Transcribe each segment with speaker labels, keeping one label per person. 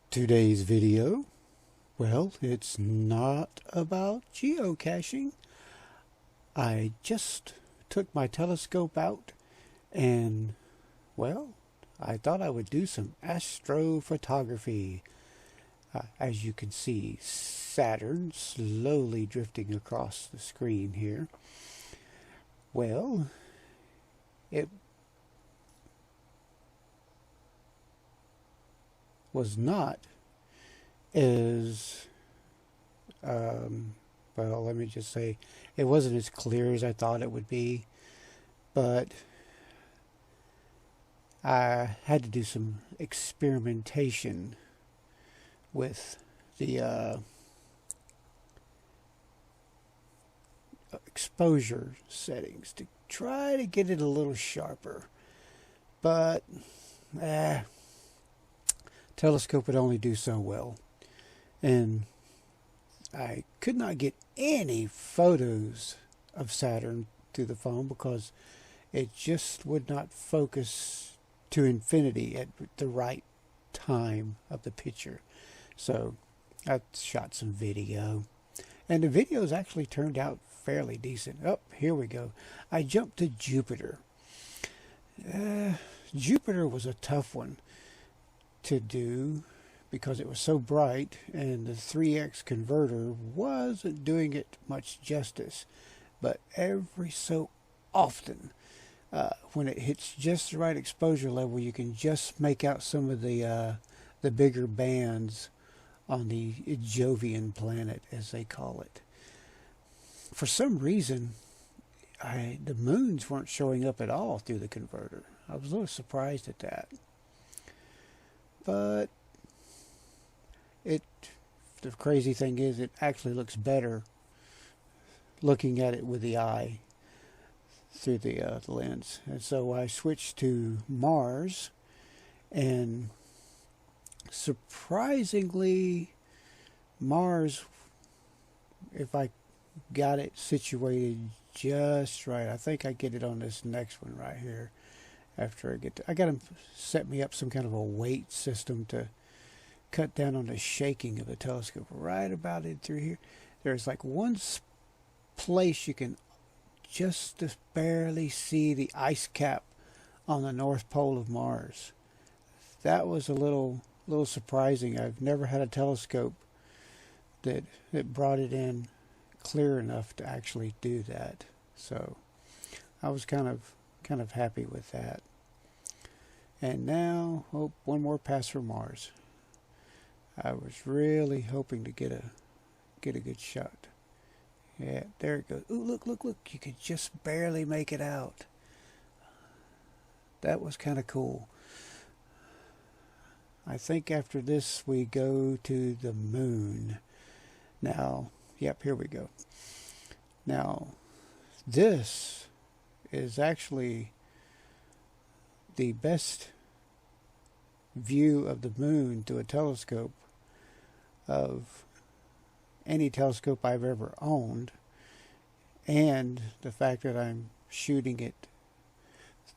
Speaker 1: Today's video, well, it's not about geocaching. I just took my telescope out and, well, I thought I would do some astrophotography. As you can see, Saturn slowly drifting across the screen here. Well, it was not as, well, let me just say, it wasn't as clear as I thought it would be, but I had to do some experimentation with the exposure settings to try to get it a little sharper, but telescope would only do so well, and I could not get any photos of Saturn through the phone because it just would not focus to infinity at the right time of the picture. So I shot some video, and the videos actually turned out fairly decent. Oh, here we go. I jumped to Jupiter. Jupiter was a tough one to do because it was so bright, and the 3x converter wasn't doing it much justice. But every so often, when it hits just the right exposure level, you can just make out some of the bigger bands on the Jovian planet, as they call it. For some reason, the moons weren't showing up at all through the converter. I was a little surprised at that. But the crazy thing is, it actually looks better looking at it with the eye through the lens. And so I switched to Mars, and surprisingly, Mars, if I got it situated just right, I think I get it on this next one right here. After I got them set me up some kind of a weight system to cut down on the shaking of the telescope right about it through here. There's like one place you can just barely see the ice cap on the North Pole of Mars. That was a little surprising. I've never had a telescope that brought it in clear enough to actually do that. So I was kind of happy with that. And now, one more pass for Mars. I was really hoping to get a good shot. Yeah, there it goes. Ooh, look! You could just barely make it out. That was kind of cool. I think after this we go to the moon. Now, yep, here we go. Now, this is actually the best view of the moon through a telescope of any telescope I've ever owned, and the fact that I'm shooting it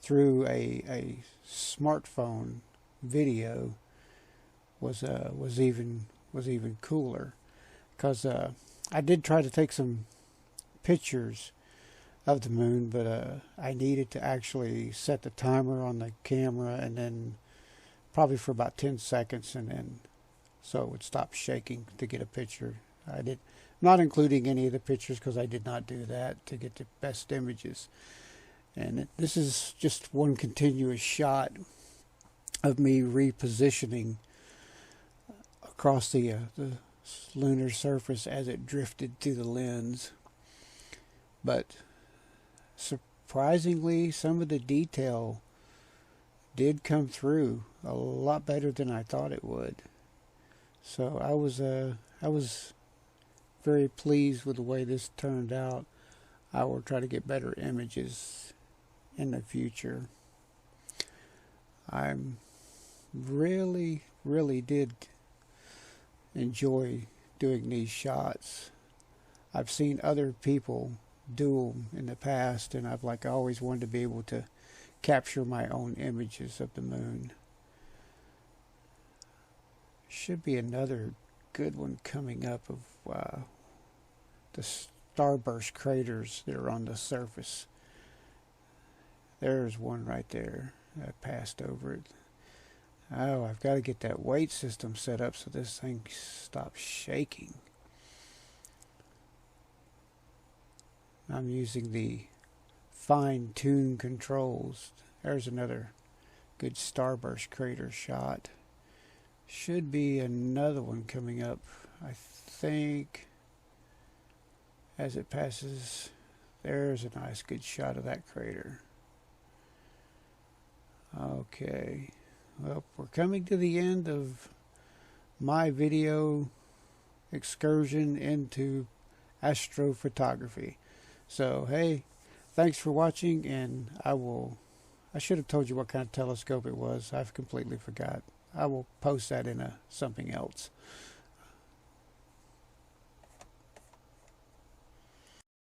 Speaker 1: through a smartphone video was even cooler, because I did try to take some pictures of the moon, but I needed to actually set the timer on the camera, and then probably for about 10 seconds, and then so it would stop shaking to get a picture. I did not including any of the pictures because I did not do that to get the best images. And this is just one continuous shot of me repositioning across the lunar surface as it drifted through the lens. But surprisingly, some of the detail did come through a lot better than I thought it would. So I was very pleased with the way this turned out. I will try to get better images in the future. I'm really did enjoy doing these shots. I've seen other people do them in the past, and I've always wanted to be able to capture my own images of the moon. Should be another good one coming up of the starburst craters that are on the surface. There's one right there. I passed over it. Oh, I've got to get that weight system set up so this thing stops shaking. I'm using the fine-tune controls. There's another good starburst crater shot. Should be another one coming up, I think, as it passes. There's a nice good shot of that crater. Okay, well, we're coming to the end of my video excursion into astrophotography. So, hey, thanks for watching, and I should have told you what kind of telescope it was. I've completely forgot. I will post that in something else.